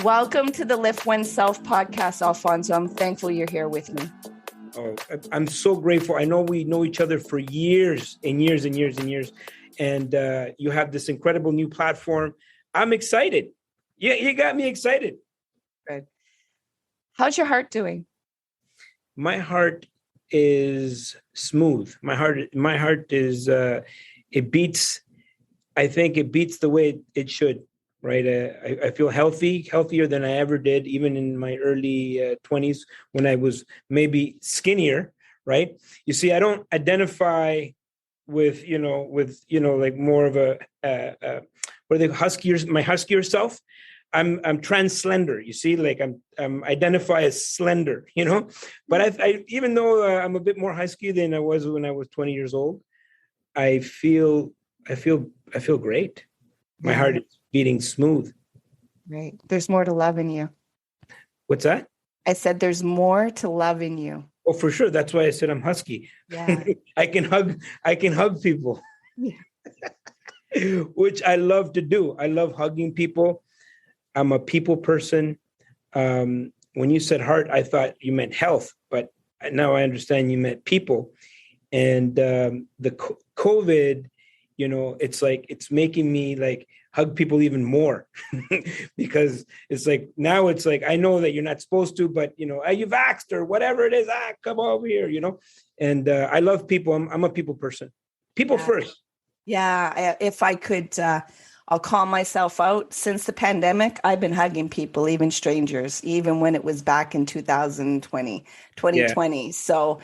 Welcome to the Lift Oneself podcast, Alfonso. I'm thankful you're here with me. Oh, I'm so grateful. I know we know each other for years and years and years and years. And you have this incredible new platform. I'm excited. Yeah, you got me excited. Good. How's your heart doing? My heart is smooth. My heart is, it beats, I think it beats the way it should. Right. I feel healthier than I ever did, even in my early 20s when I was maybe skinnier. Right. You see, I don't identify with like more of a what are they, my huskier self. I'm trans slender. You see, like I'm identify as slender, but I even though I'm a bit more husky than I was when I was 20 years old, I feel great. My heart is beating smooth. Right. There's more to love in you. What's that? I said there's more to love in you. Oh, for sure. That's why I said I'm husky. Yeah. I can hug people. Yeah. Which I love to do. I love hugging people. I'm a people person. When you said heart, I thought you meant health, but now I understand you meant people. And the COVID, it's like, it's making me like hug people even more because it's like, now it's like, I know that you're not supposed to, but you vaxxed or whatever it is, come over here, and I love people. I'm a people person, people first. Yeah. If I could, I'll call myself out. Since the pandemic, I've been hugging people, even strangers, even when it was back in 2020. Yeah. So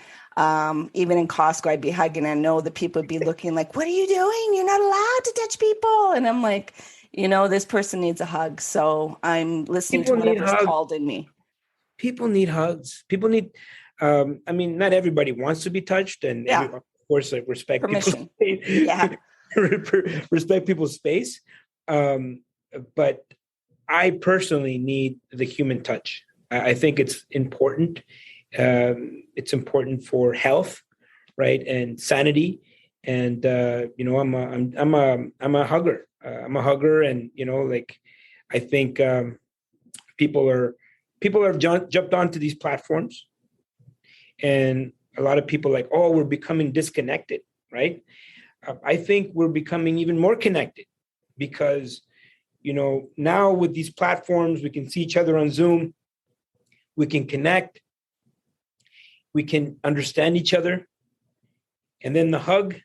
even in Costco, I'd be hugging. I know the people would be looking like, what are you doing? You're not allowed to touch people. And I'm like, this person needs a hug. So I'm listening to whatever's called in me. People need hugs. People need, not everybody wants to be touched. And of course, like respect permission. Respect people's space. But I personally need the human touch. I think it's important. It's important for health, right, and sanity. And I'm a hugger. I'm a hugger, and like I think people have jumped onto these platforms, and a lot of people like, oh, we're becoming disconnected, right? I think we're becoming even more connected because now with these platforms we can see each other on Zoom, we can connect. We can understand each other. And then the hug,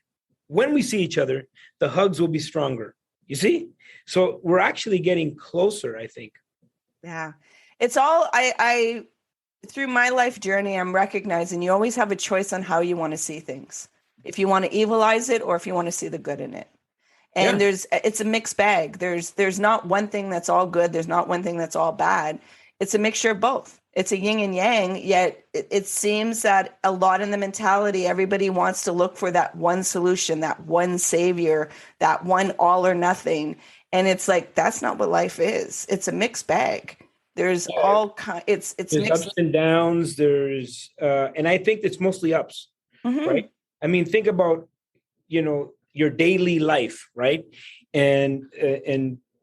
when we see each other, the hugs will be stronger. You see? So we're actually getting closer, I think. Yeah. It's all, I through my life journey, I'm recognizing you always have a choice on how you want to see things. If you want to evilize it or if you want to see the good in it. And it's a mixed bag. There's not one thing that's all good. There's not one thing that's all bad. It's a mixture of both. It's a yin and yang, yet it seems that a lot in the mentality, everybody wants to look for that one solution, that one savior, that one all or nothing. And it's like, that's not what life is. It's a mixed bag. There's all kinds, it's there's mixed. Ups and downs. There's, and I think it's mostly ups, right? I mean, think about, your daily life, right? And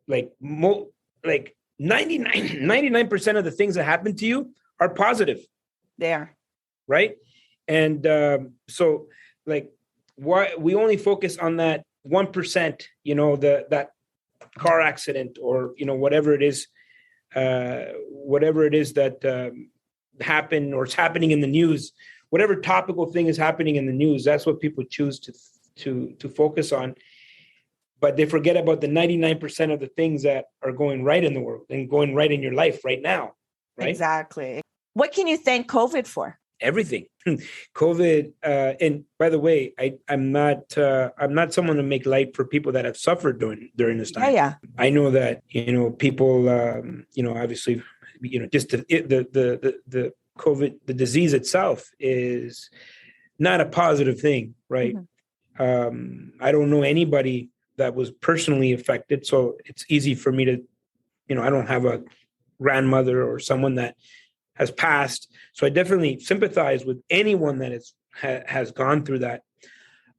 like 99% of the things that happen to you are positive. They are. Right. And so like why we only focus on that 1%, that car accident or, whatever it is that happened or is happening in the news, whatever topical thing is happening in the news, that's what people choose to focus on. But they forget about the 99% of the things that are going right in the world and going right in your life right now. Right? Exactly. What can you thank COVID for? Everything. COVID. And by the way, I'm not someone to make light for people that have suffered during this time. Yeah. I know that, people, obviously, just the COVID, the disease itself is not a positive thing. Right. Mm-hmm. I don't know anybody that was personally affected. So it's easy for me to, I don't have a grandmother or someone that has passed. So I definitely sympathize with anyone that has gone through that.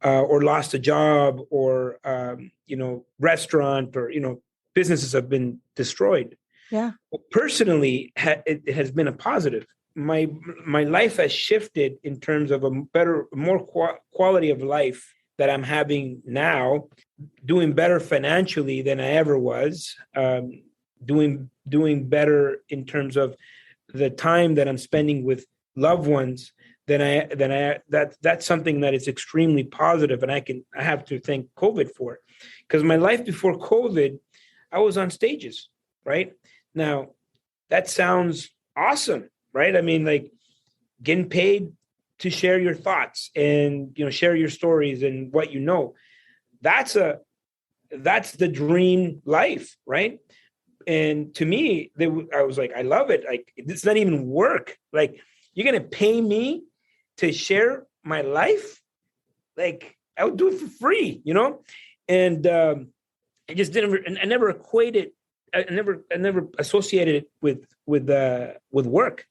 or lost a job, or restaurant, or businesses have been destroyed. Yeah. Personally, it has been a positive. My life has shifted in terms of a better, more quality of life that I'm having now, doing better financially than I ever was, doing better in terms of the time that I'm spending with loved ones that's something that is extremely positive, and I have to thank COVID for, because my life before COVID, I was on stages, right? Now, that sounds awesome, right? I mean, like, getting paid to share your thoughts and share your stories and what that's the dream life, right? And to me, I was like, I love it. Like, it's not even work. Like, you're gonna pay me to share my life? Like, I would do it for free, And I just didn't. And I never equated. I never associated it with work.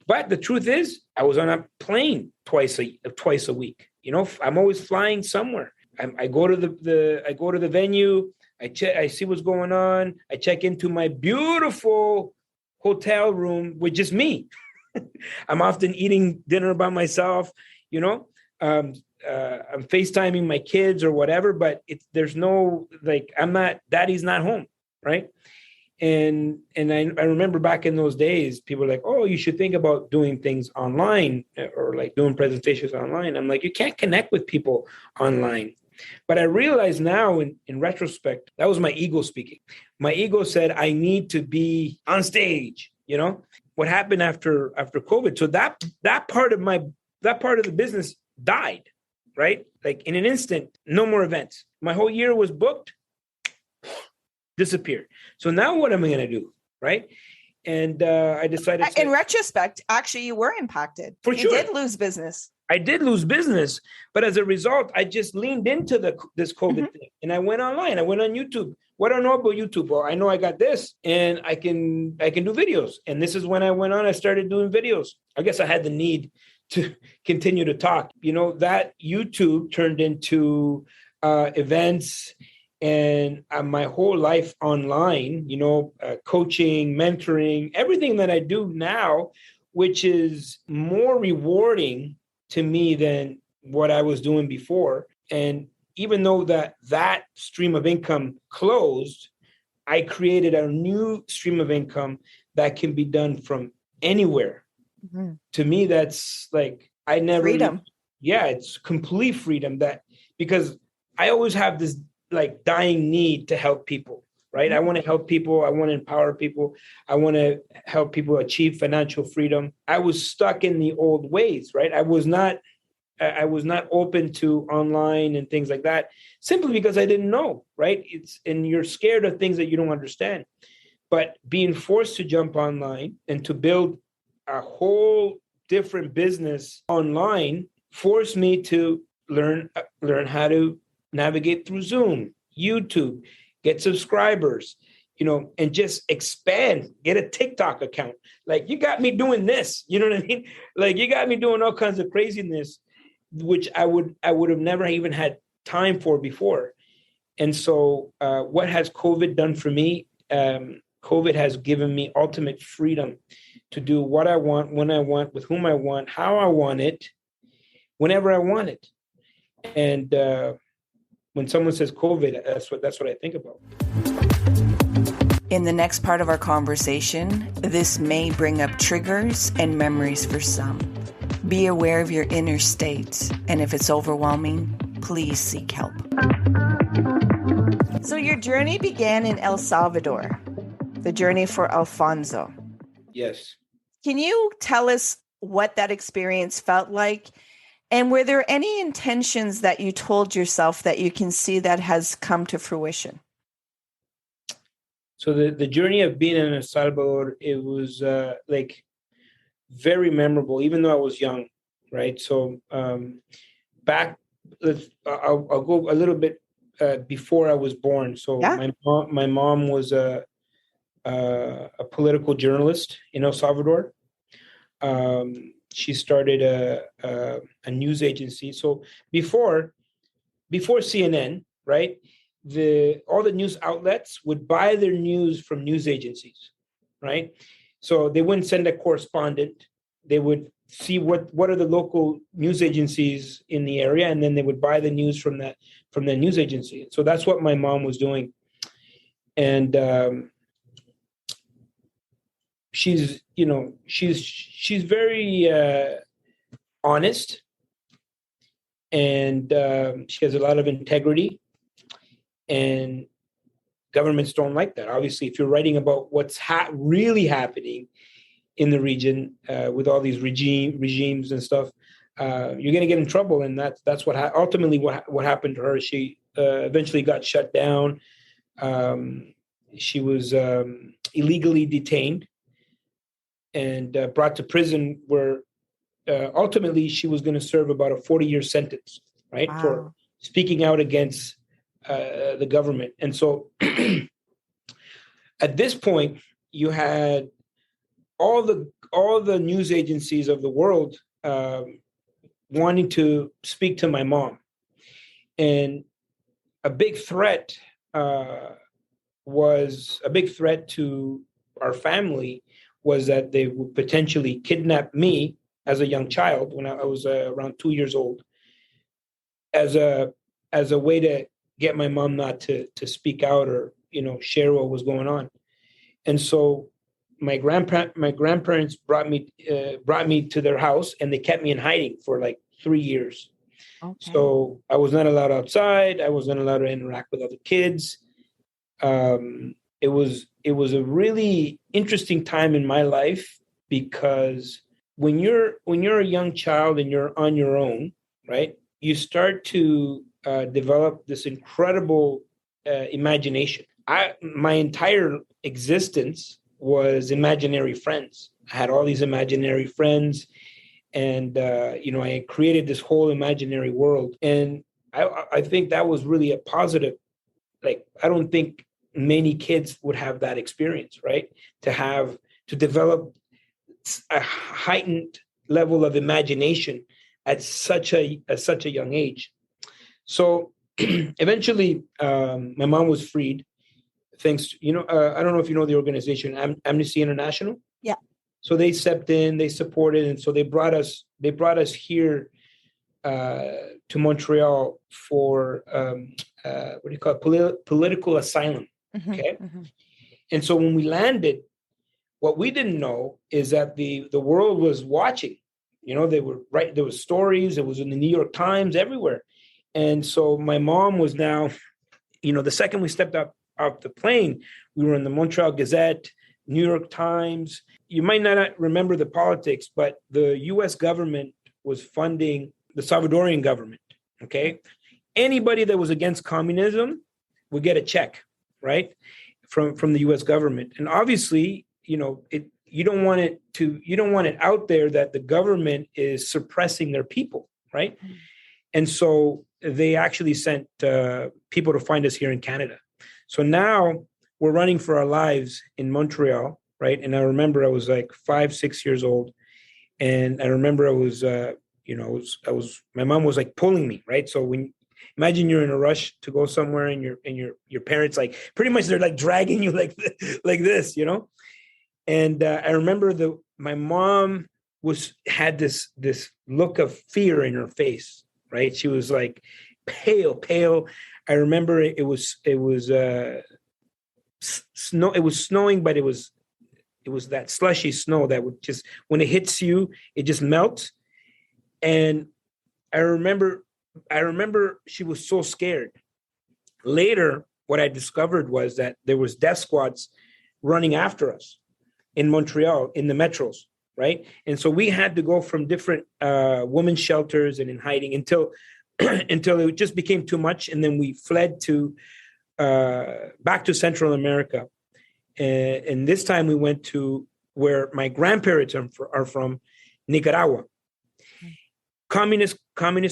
But the truth is, I was on a plane twice a week. I'm always flying somewhere. I go to the venue. I see what's going on. I check into my beautiful hotel room with just me. I'm often eating dinner by myself. I'm FaceTiming my kids or whatever. But there's no, like, Daddy's not home, right? And I remember back in those days, people were like, oh, you should think about doing things online, or like doing presentations online. I'm like, you can't connect with people online. But I realize now, in retrospect, that was my ego speaking. My ego said, I need to be on stage. What happened after COVID? So that part of the business died, right? Like, in an instant, no more events. My whole year was booked, disappeared. So now what am I going to do, right? And I decided in retrospect, actually, you were impacted. For sure. You did lose business. I did lose business, but as a result, I just leaned into this COVID thing, and I went online. I went on YouTube. What do I know about YouTube? Well, I know I got this, and I can do videos. And this is when I went on. I started doing videos. I guess I had the need to continue to talk. That YouTube turned into events, and my whole life online. Coaching, mentoring, everything that I do now, which is more rewarding to me than what I was doing before. And even though that stream of income closed, I created a new stream of income that can be done from anywhere. Mm-hmm. To me, that's like, freedom. Yeah, it's complete freedom, because I always have this like dying need to help people, right? Mm-hmm. I want to help people. I want to empower people. I want to help people achieve financial freedom. I was stuck in the old ways, right? I was not open to online and things like that, simply because I didn't know, right? And you're scared of things that you don't understand. But being forced to jump online and to build a whole different business online forced me to learn how to navigate through Zoom, YouTube, get subscribers, and just expand, get a TikTok account. Like, you got me doing this, you know what I mean? Like, you got me doing all kinds of craziness, which I would have never even had time for before. And so what has COVID done for me? COVID has given me ultimate freedom to do what I want, when I want, with whom I want, how I want it, whenever I want it. And when someone says COVID, that's what I think about. In the next part of our conversation, this may bring up triggers and memories for some. Be aware of your inner state, and if it's overwhelming, please seek help. So your journey began in El Salvador, the journey for Alfonso. Yes. Can you tell us what that experience felt like? And were there any intentions that you told yourself that you can see that has come to fruition? So the journey of being in El Salvador, it was like very memorable, even though I was young, right? So I'll go a little bit before I was born. So yeah. My mom was a political journalist in El Salvador. She started a news agency. So before, before CNN, right? All the news outlets would buy their news from news agencies, right? So they wouldn't send a correspondent. They would see what are the local news agencies in the area, and then they would buy the news from the news agency. So that's what my mom was doing, and she's very honest, and she has a lot of integrity, and governments don't like that. Obviously, if you're writing about what's really happening in the region with all these regimes and stuff, you're going to get in trouble, and that's what ultimately what happened to her. She eventually got shut down. She was illegally detained and brought to prison, where ultimately she was going to serve about a 40-year sentence, right, Wow. for speaking out against the government. And so at this point, you had all the news agencies of the world wanting to speak to my mom, and a big threat to our family was that they would potentially kidnap me as a young child when I was around 2 years old, as a way to get my mom not to speak out or share what was going on. And so my grandparents brought me to their house, and they kept me in hiding for like 3 years. Okay. So I was not allowed outside. I was not allowed to interact with other kids. It was a really interesting time in my life, because when you're a young child and you're on your own, right, you start to develop this incredible imagination. My entire existence was imaginary friends. I had all these imaginary friends, and I created this whole imaginary world. And I think that was really a positive. Like, I don't think many kids would have that experience, right? To develop a heightened level of imagination at such a young age. So eventually, my mom was freed. Thanks to, I don't know if you know the organization Amnesty International. Yeah. So they stepped in, they supported, and so they brought us here to Montreal for what do you call it? Political asylum. Mm-hmm, Okay. mm-hmm. And so when we landed, what we didn't know is that the world was watching. They were right. There was stories. It was in the New York Times, everywhere. And so my mom was now, the second we stepped up off the plane, we were in the Montreal Gazette, New York Times. You might not remember the politics, but the U.S. government was funding the Salvadorian government. Okay. Anybody that was against communism would get a check, right, from the U.S. government. And obviously, you don't want it out there that the government is suppressing their people, right? Mm-hmm. And so they actually sent people to find us here in Canada. So now we're running for our lives in Montreal, right? And I remember I was like 5-6 years old, and I remember I was my mom was like pulling me, right? So imagine you're in a rush to go somewhere, and your parents, like, pretty much they're like dragging you like this, And I remember my mom had this look of fear in her face, right? She was like pale. I remember it was snow. It was snowing, but it was that slushy snow that would just, when it hits you, it just melts. And I remember she was so scared. Later, what I discovered was that there was death squads running after us in Montreal, in the metros, right? And so we had to go from different women's shelters and in hiding until it just became too much. And then we fled to back to Central America. And this time we went to where my grandparents are from, Nicaragua. Communist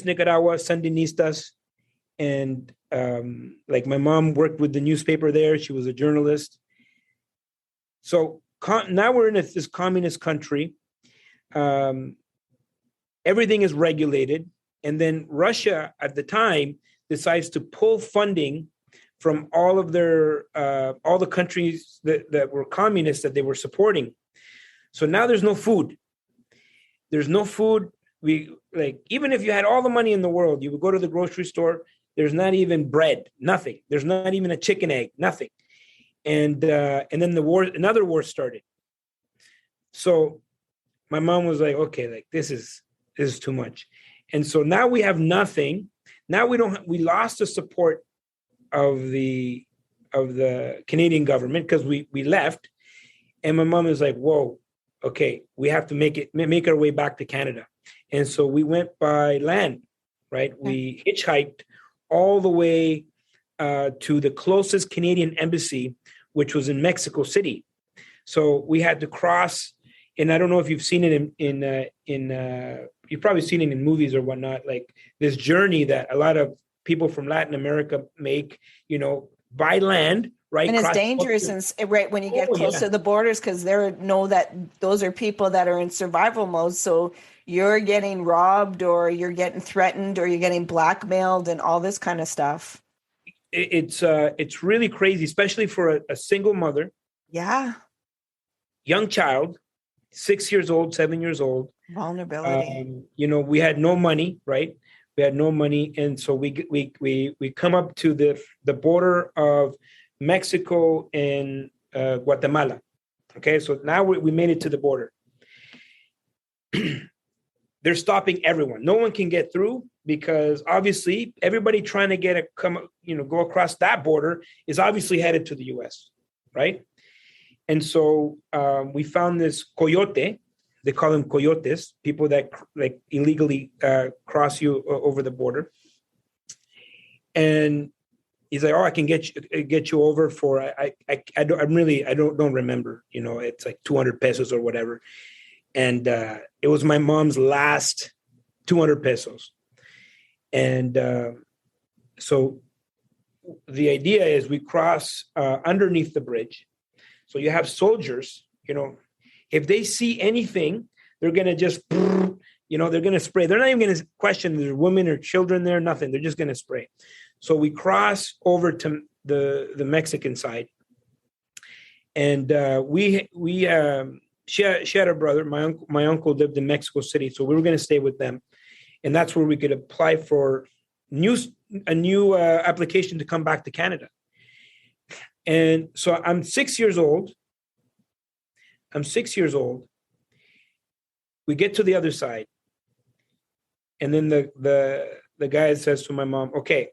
Nicaragua, Sandinistas. And like, my mom worked with the newspaper there. She was a journalist. So now we're in this communist country. Everything is regulated. And then Russia at the time, decides to pull funding from all of their all the countries that were communist that they were supporting. So now there's no food. There's no food. We like, even if you had all the money in the world, you would go to the grocery store. There's not even bread, nothing. There's not even a chicken egg, nothing. And then another war started. So my mom was like, okay, like this is too much. And so now we have nothing. Now we lost the support of the Canadian government because we left. And my mom is like, whoa, okay, we have to make our way back to Canada. And so we went by land, right? Yeah. We hitchhiked all the way to the closest Canadian embassy, which was in Mexico City. So we had to cross, and I don't know if you've seen it in you've probably seen it in movies or whatnot, like this journey that a lot of people from Latin America make, by land, right? And it's dangerous, right, when you get close to the borders, because they know that those are people that are in survival mode. So you're getting robbed, or you're getting threatened, or you're getting blackmailed, and all this kind of stuff. It's really crazy, especially for a single mother. Yeah. Young child, 6 years old, 7 years old. Vulnerability. We had no money, right? We had no money, and so we come up to the border of Mexico and Guatemala. Okay, so now we made it to the border. They're stopping everyone. No one can get through because obviously everybody trying to go across that border is obviously headed to the U.S., right? And so we found this coyote. They call them coyotes, people that like illegally cross you over the border. And he's like, "Oh, I can get you over for I don't remember. It's like 200 pesos or whatever." And it was my mom's last 200 pesos. And so the idea is we cross underneath the bridge. So you have soldiers, if they see anything, they're going to just, they're going to spray. They're not even going to question there's women or children there, nothing. They're just going to spray. So we cross over to the Mexican side. And she had a brother. My uncle lived in Mexico City. So we were going to stay with them. And that's where we could apply for a new application to come back to Canada. And so I'm 6 years old. We get to the other side. And then the guy says to my mom, okay,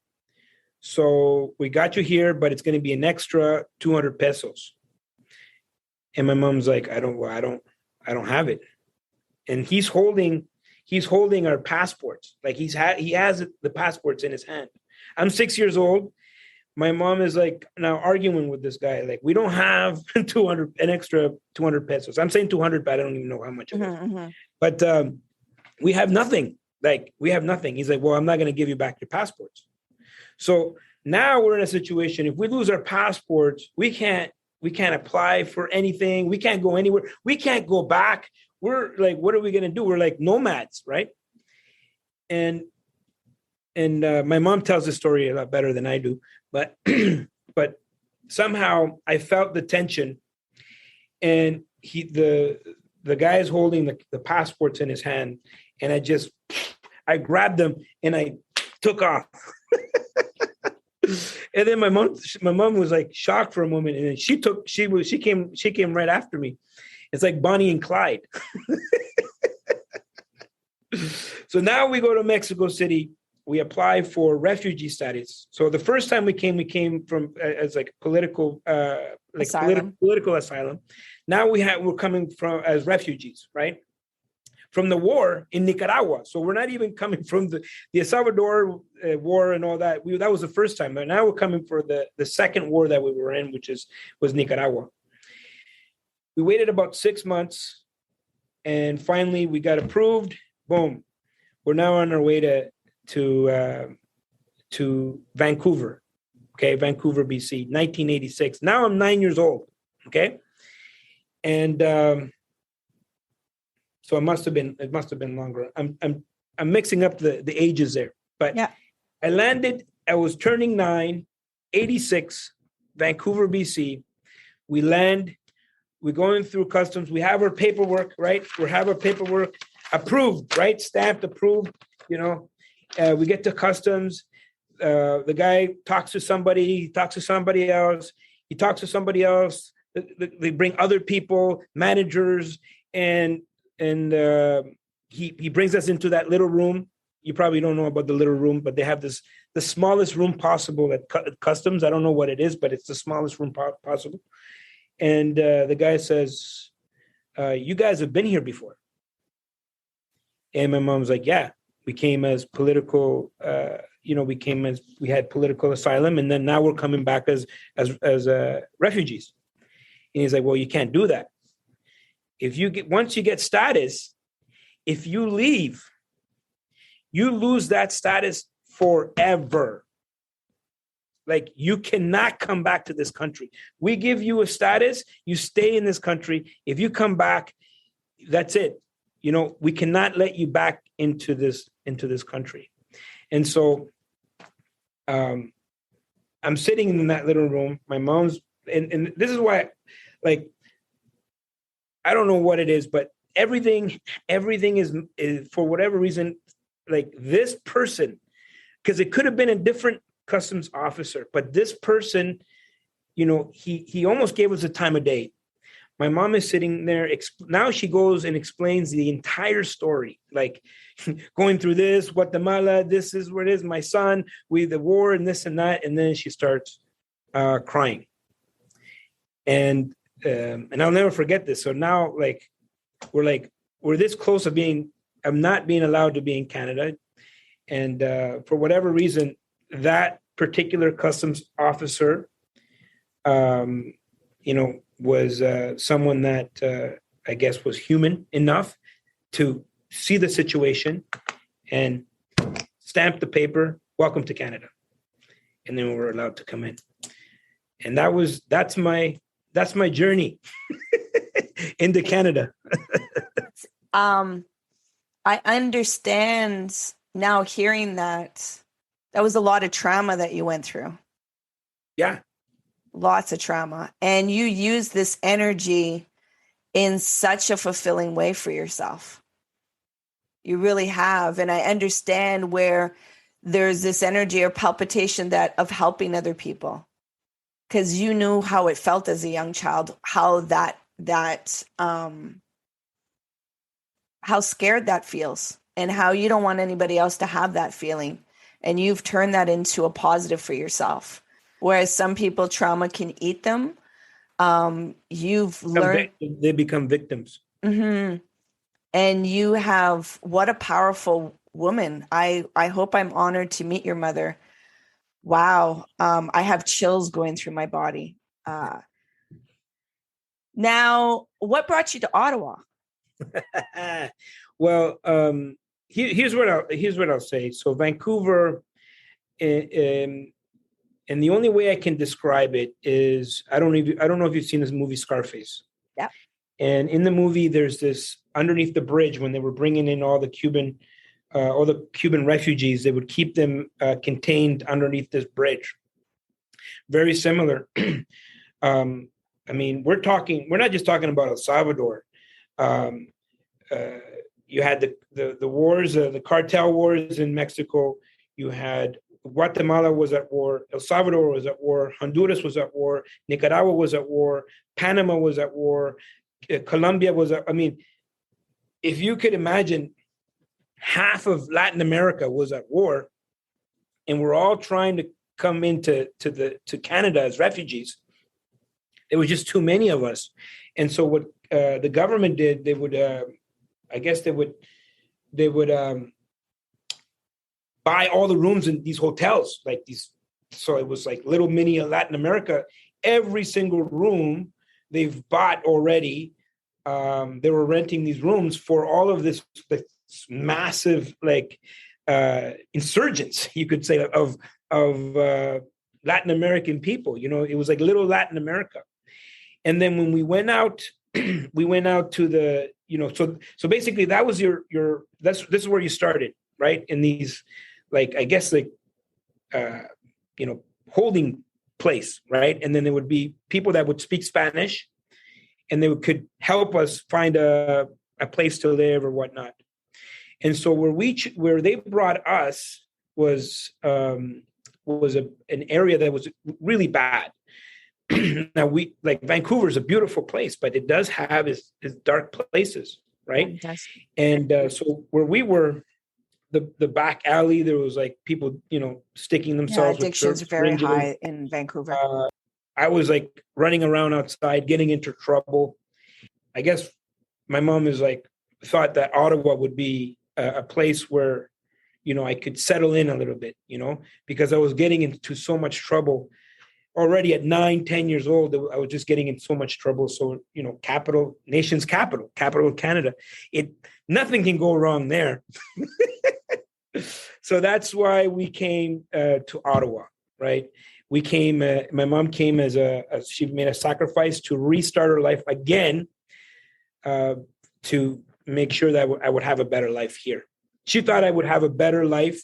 so we got you here, but it's going to be an extra 200 pesos. And my mom's like, I don't have it. And he's holding our passports. Like he has the passports in his hand. I'm 6 years old. My mom is like now arguing with this guy. Like, we don't have an extra 200 pesos. I'm saying 200, but I don't even know how much it is. Mm-hmm. But we have nothing. Like, we have nothing. He's like, well, I'm not going to give you back your passports. So now we're in a situation. If we lose our passports, we can't apply for anything. We can't go anywhere. We can't go back. We're like, what are we going to do? We're like nomads, right? And my mom tells the story a lot better than I do, but somehow I felt the tension, and the guy is holding the passports in his hand, and I grabbed them and I took off. And then my mom was like shocked for a moment, and then she came right after me. It's like Bonnie and Clyde. So now we go to Mexico City. We apply for refugee status. So the first time we came from as like political asylum. Political asylum. Now we're coming from as refugees, right? From the war in Nicaragua. So we're not even coming from the El Salvador war and all that. That was the first time. But now we're coming for the second war that we were in, which was Nicaragua. We waited about 6 months, and finally we got approved. Boom. We're now on our way to Vancouver. Okay, Vancouver, BC, 1986. Now I'm 9 years old. Okay, and so it must have been longer. I'm mixing up the ages there, but yeah. I landed I was turning 9, 86, Vancouver, BC. We land, we're going through customs. We have our paperwork, right? We have our paperwork approved, right? Stamped, approved, we get to customs. The guy talks to somebody, he talks to somebody else, he talks to somebody else. They bring other people, managers, and he brings us into that little room. You probably don't know about the little room, but they have the smallest room possible at customs. I don't know what it is, but it's the smallest room possible. And the guy says, you guys have been here before. And my mom's like, yeah, we came as political, we had political asylum, and then now we're coming back as refugees. And he's like, well, you can't do that. Once you get status, if you leave, you lose that status forever. Like, you cannot come back to this country. We give you a status, you stay in this country. If you come back, that's it. We cannot let you back into this country. And so I'm sitting in that little room. My mom's, and this is why, like, I don't know what it is, but everything is for whatever reason, like, this person, because it could have been a different customs officer, but this person, he almost gave us a time of day. My mom is sitting there. Now she goes and explains the entire story, like going through this, Guatemala, this is where it is, my son, the war and this and that. And then she starts crying. And I'll never forget this. So now, like, we're this close of not being allowed to be in Canada. And for whatever reason, that particular customs officer, was someone that I guess was human enough to see the situation and stamp the paper, welcome to Canada. And then we were allowed to come in. And that's my journey into Canada. I understand now, hearing that was a lot of trauma that you went through. Yeah. Lots of trauma. And you use this energy in such a fulfilling way for yourself. You really have. And I understand where there's this energy or palpitation of helping other people. Because you knew how it felt as a young child, how how scared that feels, and how you don't want anybody else to have that feeling. And you've turned that into a positive for yourself. Whereas some people, trauma can eat them. You've learned. They become victims. Mm-hmm. And you have, what a powerful woman. I hope I'm honored to meet your mother. Wow. I have chills going through my body. Now, what brought you to Ottawa? Well, here's what I'll say. So Vancouver, and the only way I can describe it is, I don't know if you've seen this movie Scarface. Yeah. And in the movie, there's this underneath the bridge when they were bringing in all the Cuban refugees, they would keep them contained underneath this bridge. Very similar. I mean, we're not just talking about El Salvador. You had the wars, the cartel wars in Mexico. You had Guatemala was at war. El Salvador was at war. Honduras was at war. Nicaragua was at war. Panama was at war. Colombia was at, I mean, if you could imagine, half of Latin America was at war, and we're all trying to come into to Canada as refugees. There was just too many of us. And so what the government did, they would buy all the rooms in these hotels, like these. So it was like little mini Latin America. Every single room they've bought already. They were renting these rooms for all of this massive, like, insurgents, you could say, of Latin American people. It was like little Latin America. And then when we went out, to the, so basically that was this is where you started, right? In these, like, I guess, like, holding place, right? And then there would be people that would speak Spanish, and they could help us find a place to live or whatnot. And so where they brought us was an area that was really bad. Now Vancouver's a beautiful place, but it does have its dark places, right? And so where we were, the back alley, there was like people, sticking themselves. Addiction's very high in Vancouver. I was like running around outside, getting into trouble. I guess my mom thought that Ottawa would be a place where, I could settle in a little bit, because I was getting into so much trouble already at 9-10 years old. I was just getting in so much trouble. So, nation's capital of Canada, nothing can go wrong there. So that's why we came to Ottawa, right? We came, my mom came she made a sacrifice to restart her life again, to make sure that I would have a better life here. She thought I would have a better life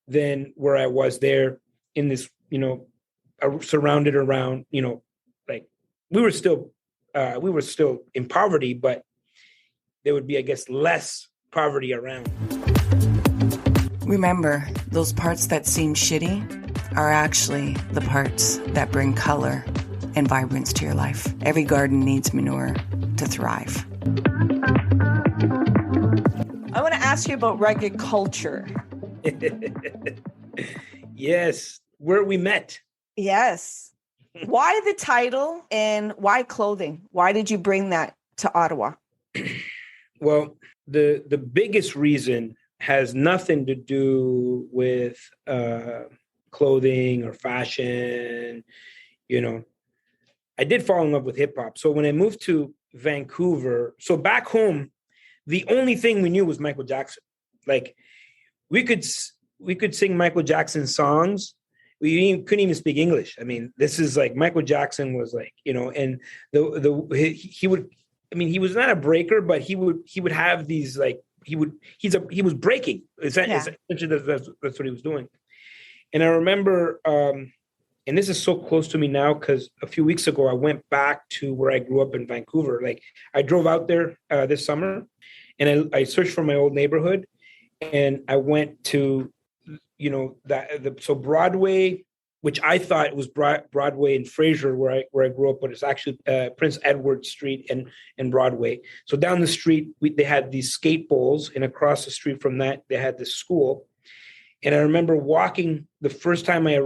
than where I was there in this, surrounded around, like we were still in poverty, but there would be, I guess, less poverty around. Remember, those parts that seem shitty are actually the parts that bring color and vibrance to your life. Every garden needs manure to thrive. I want to ask you about reggae culture. Yes, where we met. Yes. Why the title and why clothing? Why did you bring that to Ottawa? Well, the biggest reason has nothing to do with clothing or fashion. I did fall in love with hip hop. So when I moved to Vancouver, so back home, the only thing we knew was Michael Jackson. Like we could sing Michael Jackson songs. Couldn't even speak English. I mean, this is like Michael Jackson was like, and he was not a breaker, but he would have these like, he was breaking. Essentially, that's what he was doing. And I remember, and this is so close to me now because a few weeks ago I went back to where I grew up in Vancouver. Like I drove out there this summer, and I searched for my old neighborhood, and I went to, so Broadway, which I thought it was Broadway and Fraser where I grew up, but it's actually Prince Edward Street and Broadway. So down the street, they had these skate bowls, and across the street from that, they had this school. And I remember walking the first time I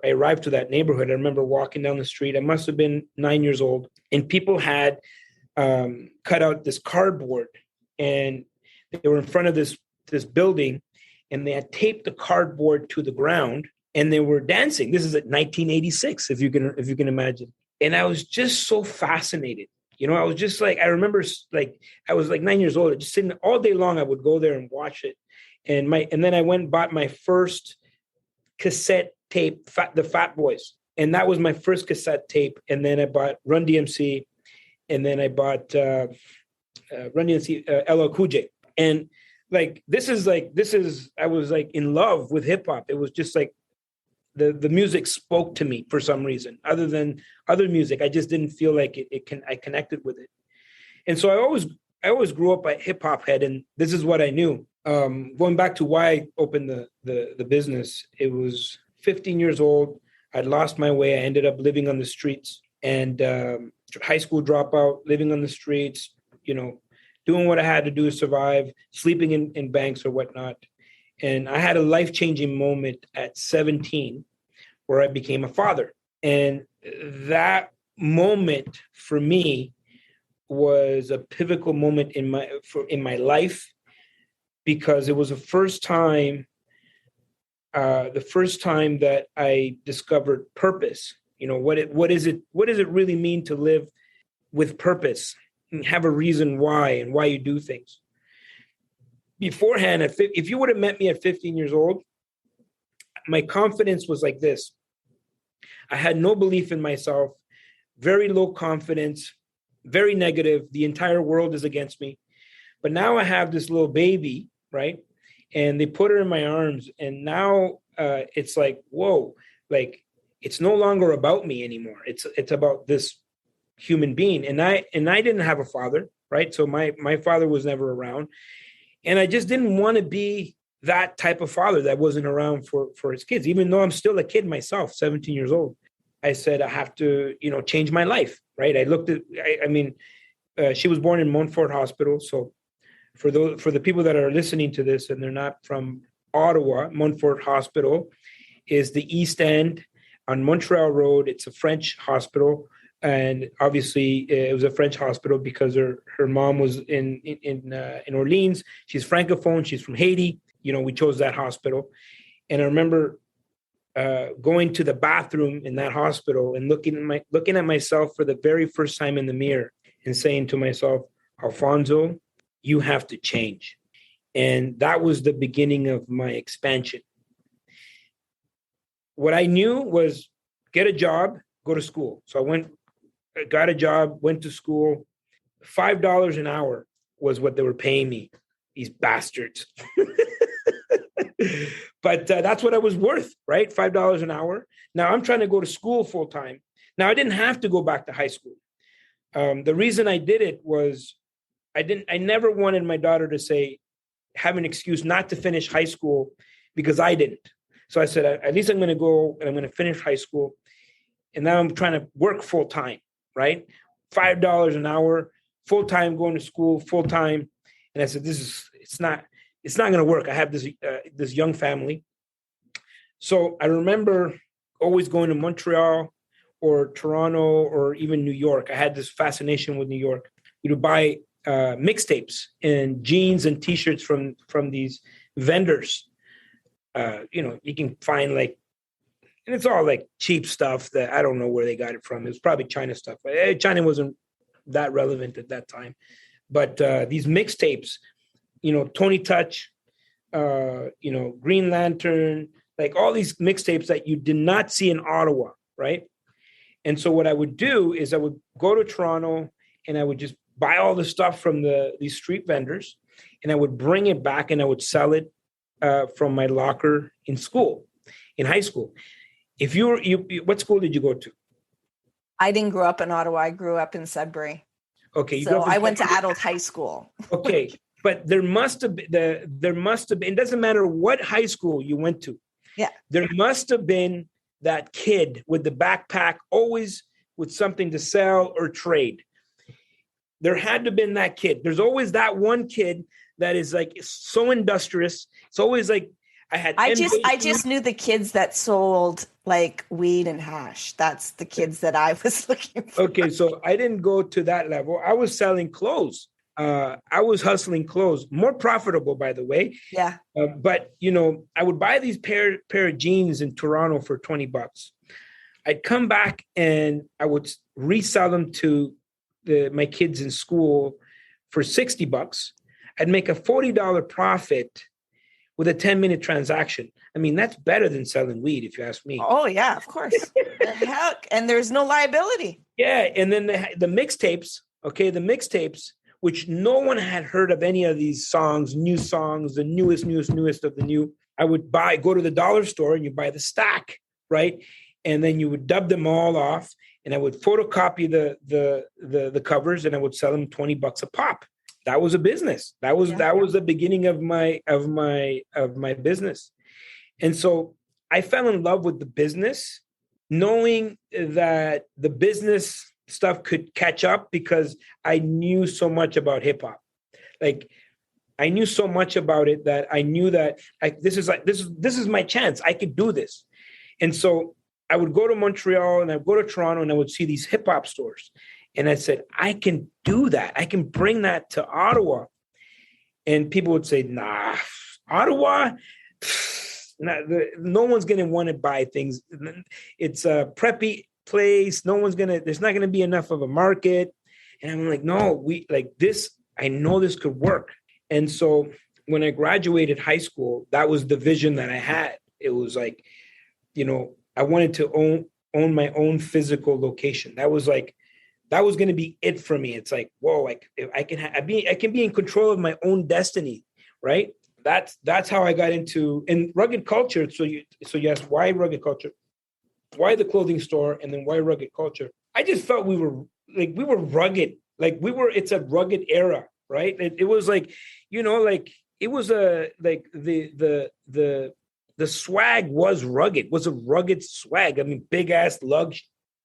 arrived to that neighborhood. I remember walking down the street. I must have been 9 years old, and people had cut out this cardboard, and they were in front of this building, and they had taped the cardboard to the ground, and they were dancing. This is at 1986, if you can imagine. And I was just so fascinated. I was just like, I remember like I was like 9 years old, just sitting all day long. I would go there and watch it. And then I went and bought my first cassette tape, the Fat Boys. And that was my first cassette tape. And then I bought Run DMC. And then I bought Run DMC, LL Cool J. And like, I was like in love with hip hop. It was just like the music spoke to me for some reason, other than other music. I just didn't feel like I connected with it. And so I always grew up a hip hop head, and this is what I knew. Going back to why I opened the business, it was 15 years old. I'd lost my way. I ended up living on the streets, and high school dropout, living on the streets, doing what I had to do to survive, sleeping in banks or whatnot. And I had a life-changing moment at 17 where I became a father. And that moment for me was a pivotal moment in my life, because it was the first time that I discovered purpose. What does it really mean to live with purpose and have a reason why and why you do things. Beforehand, if you would have met me at 15 years old, my confidence was like this. I had no belief in myself, very low confidence, very negative. The entire world is against me. But now I have this little baby, right? And they put her in my arms. And now it's like, whoa, like it's no longer about me anymore. It's about this human being. And I didn't have a father, right? So my father was never around. And I just didn't want to be that type of father that wasn't around for his kids, even though I'm still a kid myself, 17 years old. I said, I have to, change my life, right? I looked at, she was born in Montfort Hospital. So for the people that are listening to this and they're not from Ottawa, Montfort Hospital is the East End on Montreal Road. It's a French hospital. And obviously it was a French hospital because her mom was in Orleans. She's Francophone. She's from Haiti. We chose that hospital. And I remember going to the bathroom in that hospital and looking at myself for the very first time in the mirror and saying to myself, Alfonso, you have to change. And that was the beginning of my expansion. What I knew was get a job, go to school. So I got a job, went to school. $5 an hour was what they were paying me, these bastards. But that's what I was worth, right? $5 an hour. Now I'm trying to go to school full time. Now I didn't have to go back to high school. The reason I did it was I never wanted my daughter to have an excuse not to finish high school because I didn't. So I said, at least I'm going to go and I'm going to finish high school. And now I'm trying to work full time, right? $5 an hour, full time, going to school full time. And I said, it's not going to work. I have this young family. So I remember always going to Montreal or Toronto or even New York. I had this fascination with New York. We would buy mixtapes and jeans and T-shirts from these vendors. You can find and it's all like cheap stuff that I don't know where they got it from. It was probably China stuff. China wasn't that relevant at that time. But these mixtapes, Tony Touch, Green Lantern, like all these mixtapes that you did not see in Ottawa, right? And so what I would do is I would go to Toronto and I would just buy all the stuff from these street vendors and I would bring it back and I would sell it from my locker in high school. If what school did you go to? I didn't grow up in Ottawa. I grew up in Sudbury. Okay. So I went to adult high school. Okay. But there must have been, it doesn't matter what high school you went to. Yeah. There must have been that kid with the backpack, always with something to sell or trade. There had to have been that kid. There's always that one kid that is like so industrious. It's always like I just knew the kids that sold like weed and hash. That's the kids that I was looking for. Okay, so I didn't go to that level. I was selling clothes. I was hustling clothes, more profitable, by the way. Yeah. But I would buy these pair of jeans in Toronto for $20. I'd come back and I would resell them to my kids in school for $60. I'd make a $40 profit with a 10-minute transaction. I mean, that's better than selling weed, if you ask me. Oh yeah, of course. Heck, and there's no liability. Yeah, and then the mixtapes. Okay, the mixtapes, which no one had heard of any of these songs, new songs, the newest of the new. I would go to the dollar store and you buy the stack, right? And then you would dub them all off, and I would photocopy the covers, and I would sell them $20 a pop. That was a business. That was the beginning of my business. And so I fell in love with the business, knowing that the business stuff could catch up because I knew so much about hip hop. Like I knew so much about it that I knew that this is my chance. I could do this. And so I would go to Montreal and I would go to Toronto and I would see these hip hop stores. And I said, I can do that. I can bring that to Ottawa. And people would say, nah, Ottawa, no one's going to want to buy things. It's a preppy place. There's not going to be enough of a market. And I'm like, no, I know this could work. And so when I graduated high school, that was the vision that I had. It was like, I wanted to own my own physical location. That was going to be it for me. It's like, whoa, I can be in control of my own destiny, right? that's how I got into and rugged culture. So you asked why rugged culture, why the clothing store, and then why rugged culture. I just felt we were rugged, it's a rugged era, right? It was like, it was the swag was rugged, was a rugged swag. I mean, big ass lug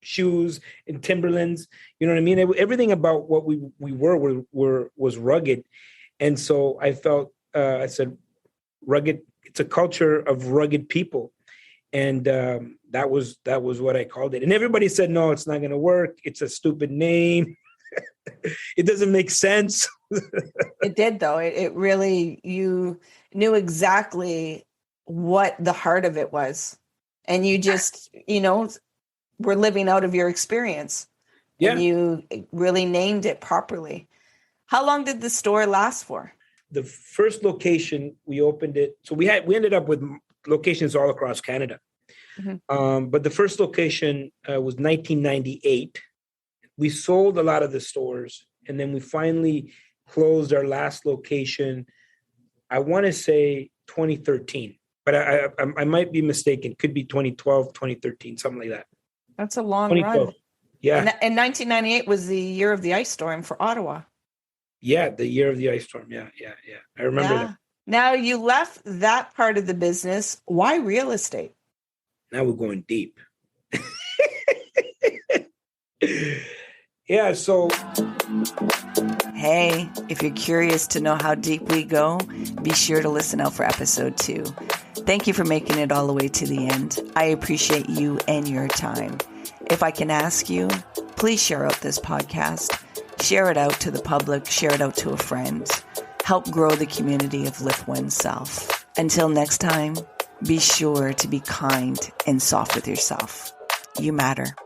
shoes and Timberlands, you know what I mean? Everything about what we was rugged. And so I felt, I said, rugged, it's a culture of rugged people. And that was what I called it. And everybody said, no, it's not going to work. It's a stupid name. It doesn't make sense. It did, though. It really, you knew exactly what the heart of it was. And you just, were living out of your experience. Yeah. And you really named it properly. How long did the store last for? The first location, we opened it. So we ended up with locations all across Canada. Mm-hmm. But the first location was 1998. We sold a lot of the stores, and then we finally closed our last location, I want to say 2013, but I might be mistaken. Could be 2012, 2013, something like that. That's a long run. Yeah. And 1998 was the year of the ice storm for Ottawa. Yeah, the year of the ice storm. Yeah. I remember that. Now you left that part of the business. Why real estate? Now we're going deep. Yeah, so. Hey, if you're curious to know how deep we go, be sure to listen out for episode 2. Thank you for making it all the way to the end. I appreciate you and your time. If I can ask you, please share out this podcast. Share it out to the public. Share it out to a friend. Help grow the community of Lift Oneself. Until next time, be sure to be kind and soft with yourself. You matter.